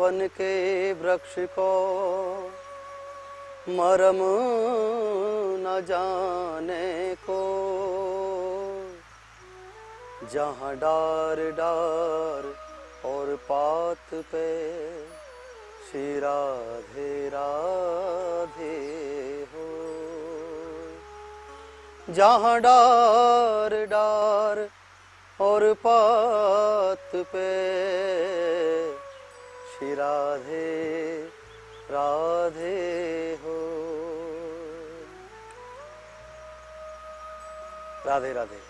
वृंदावन के वृक्ष को मरम न जाने को, जहाँ डार डार और पात पे श्री राधे राधे हो। जहाँ डार डार और पात पे श्री राधे राधे हो। राधे राधे।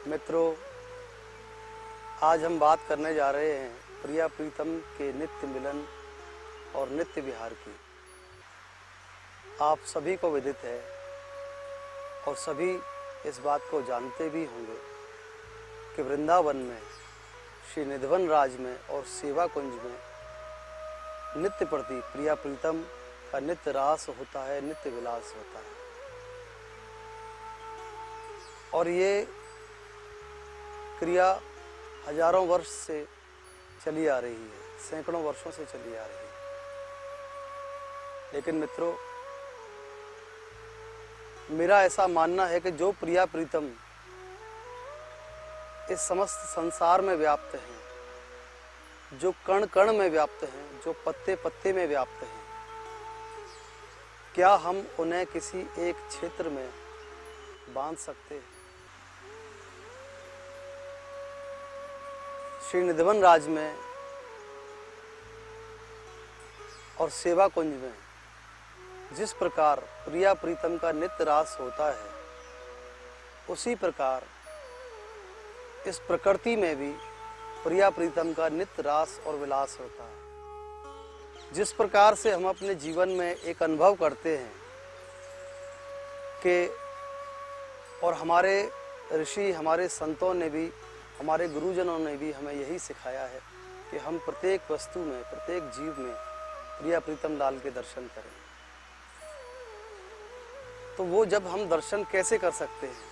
मित्रों, आज हम बात करने जा रहे हैं प्रिया प्रीतम के नित्य मिलन और नित्य विहार की। आप सभी को विदित है और सभी इस बात को जानते भी होंगे कि वृंदावन में, श्री निधिवन राज में और सेवा कुंज में नित्य प्रति प्रिया प्रीतम का नित्य रास होता है, नित्य विलास होता है। और ये क्रिया हजारों वर्ष से चली आ रही है, सैकड़ों वर्षों से चली आ रही है। लेकिन मित्रों, मेरा ऐसा मानना है कि जो प्रिया प्रीतम इस समस्त संसार में व्याप्त हैं, जो कण कण में व्याप्त हैं, जो पत्ते पत्ते में व्याप्त हैं, क्या हम उन्हें किसी एक क्षेत्र में बांध सकते हैं? श्री निधिवन राज में और सेवा कुंज में जिस प्रकार प्रिया प्रीतम का नित्य रास होता है, उसी प्रकार इस प्रकृति में भी प्रिया प्रीतम का नित्य रास और विलास होता है। जिस प्रकार से हम अपने जीवन में एक अनुभव करते हैं कि, और हमारे ऋषि, हमारे संतों ने भी, हमारे गुरुजनों ने भी हमें यही सिखाया है कि हम प्रत्येक वस्तु में, प्रत्येक जीव में प्रिया प्रीतम लाल के दर्शन करें। तो वो जब हम दर्शन कैसे कर सकते हैं?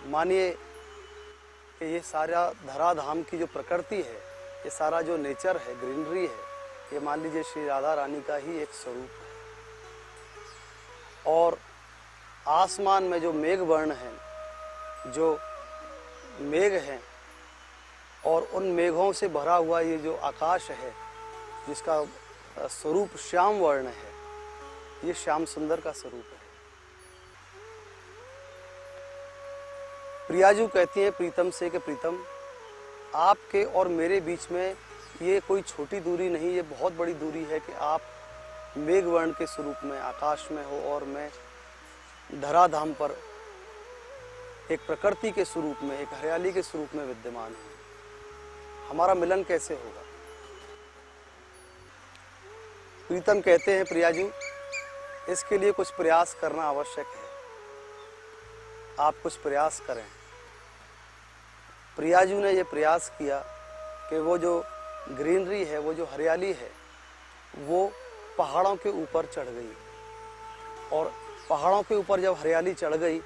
मानिए कि ये सारा धराधाम की जो प्रकृति है, ये सारा जो नेचर है, ग्रीनरी है, ये मान लीजिए श्री राधा रानी का ही एक स्वरूप है। और आसमान में जो मेघ वर्ण है, जो मेघ हैं, और उन मेघों से भरा हुआ ये जो आकाश है, जिसका स्वरूप श्याम वर्ण है, ये श्याम सुंदर का स्वरूप है। प्रियाजू कहती है प्रीतम से कि प्रीतम, आपके और मेरे बीच में ये कोई छोटी दूरी नहीं, ये बहुत बड़ी दूरी है कि आप मेघवर्ण के स्वरूप में आकाश में हो और मैं धराधाम पर एक प्रकृति के स्वरूप में, एक हरियाली के स्वरूप में विद्यमान हूँ। हमारा मिलन कैसे होगा? प्रीतम कहते हैं प्रियाजू, इसके लिए कुछ प्रयास करना आवश्यक है। आप कुछ प्रयास करें। प्रियाजू ने ये प्रयास किया कि वो जो ग्रीनरी है, वो जो हरियाली है, वो पहाड़ों के ऊपर चढ़ गई। और पहाड़ों के ऊपर जब हरियाली चढ़ गई,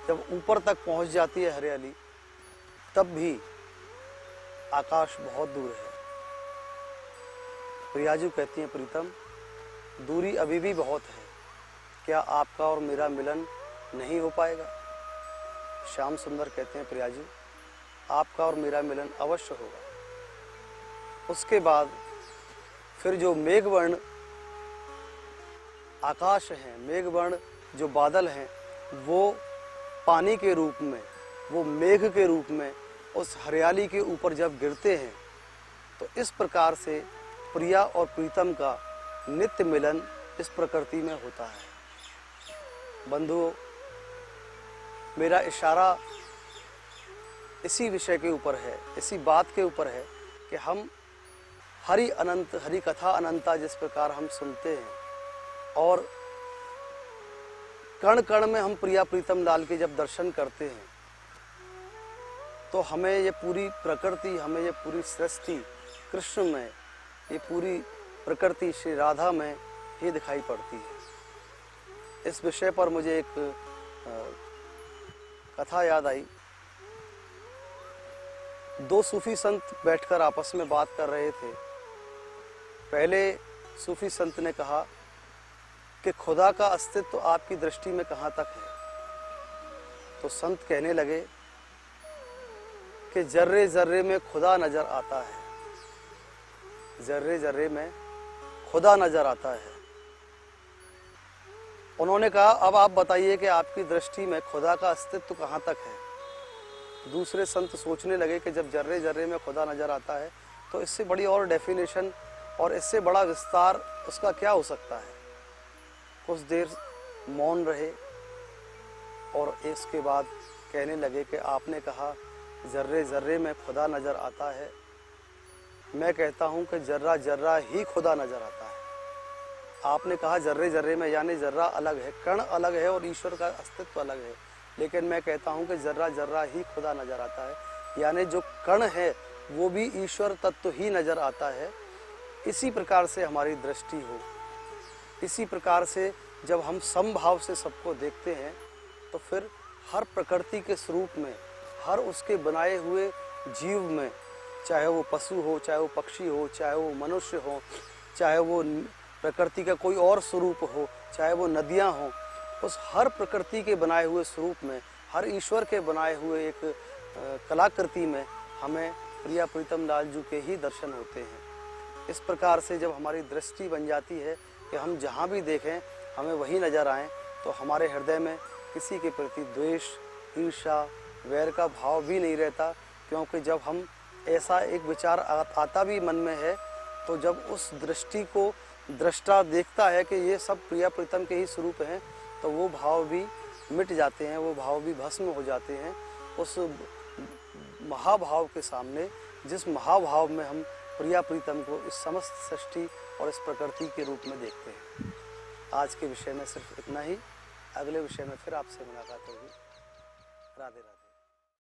जब ऊपर तक पहुंच जाती है हरियाली, तब भी आकाश बहुत दूर है। प्रियाजू कहती हैं प्रीतम, दूरी अभी भी बहुत है, क्या आपका और मेरा मिलन नहीं हो पाएगा? श्याम सुंदर कहते हैं प्रियाजू, आपका और मेरा मिलन अवश्य होगा। उसके बाद फिर जो मेघवर्ण आकाश है, मेघवर्ण जो बादल हैं, वो पानी के रूप में, वो मेघ के रूप में उस हरियाली के ऊपर जब गिरते हैं, तो इस प्रकार से प्रिया और प्रीतम का नित्य मिलन इस प्रकृति में होता है। बंधुओं, मेरा इशारा इसी विषय के ऊपर है, इसी बात के ऊपर है कि हम हरि अनंत, हरि कथा अनंता जिस प्रकार हम सुनते हैं, और कण कण में हम प्रिया प्रीतम लाल के जब दर्शन करते हैं, तो हमें ये पूरी प्रकृति, हमें ये पूरी सृष्टि कृष्ण में, ये पूरी प्रकृति श्री राधा में ही दिखाई पड़ती है। इस विषय पर मुझे एक कथा याद आई दो सूफी संत बैठकर आपस में बात कर रहे थे। पहले सूफी संत ने कहा कि खुदा का अस्तित्व आपकी दृष्टि में कहाँ तक है? तो संत कहने लगे कि जर्रे जर्रे में खुदा नजर आता है, जर्रे जर्रे में खुदा नजर आता है। उन्होंने कहा अब आप बताइए कि आपकी दृष्टि में खुदा का अस्तित्व कहाँ तक है? दूसरे संत सोचने लगे कि जब जर्रे जर्रे में खुदा नजर आता है तो इससे बड़ी और डेफिनेशन और इससे बड़ा विस्तार उसका क्या हो सकता है। कुछ देर मौन रहे और इसके बाद कहने लगे कि आपने कहा जर्रे जर्रे में खुदा नजर आता है, मैं कहता हूँ कि जर्रा जर्रा ही खुदा नजर आता है। आपने कहा जर्रे जर्रे में, यानी जर्रा अलग है, कण अलग है और ईश्वर का अस्तित्व अलग है, लेकिन मैं कहता हूँ कि जर्रा जर्रा ही खुदा नजर आता है, यानी जो कण है वो भी ईश्वर तत्व ही नजर आता है। इसी प्रकार से हमारी दृष्टि हो, इसी प्रकार से जब हम समभाव से सबको देखते हैं तो फिर हर प्रकृति के स्वरूप में, हर उसके बनाए हुए जीव में, चाहे वो पशु हो, चाहे वो पक्षी हो, चाहे वो मनुष्य हो, चाहे वो प्रकृति का कोई और स्वरूप हो, चाहे वो नदियाँ हों, उस हर प्रकृति के बनाए हुए स्वरूप में, हर ईश्वर के बनाए हुए एक कलाकृति में हमें प्रिया प्रीतम लाल जी के ही दर्शन होते हैं। इस प्रकार से जब हमारी दृष्टि बन जाती है कि हम जहाँ भी देखें हमें वही नज़र आएँ, तो हमारे हृदय में किसी के प्रति द्वेष, ईर्ष्या, वैर का भाव भी नहीं रहता, क्योंकि जब हम ऐसा एक विचार आता भी मन में है तो जब उस दृष्टि को दृष्टा देखता है कि ये सब प्रिया प्रीतम के ही स्वरूप हैं, तो वो भाव भी मिट जाते हैं, वो भाव भी भस्म हो जाते हैं उस महाभाव के सामने, जिस महाभाव में हम प्रिया प्रीतम को इस समस्त सृष्टि और इस प्रकृति के रूप में देखते हैं। आज के विषय में सिर्फ इतना ही, अगले विषय में फिर आपसे मुलाकात होगी। राधे राधे।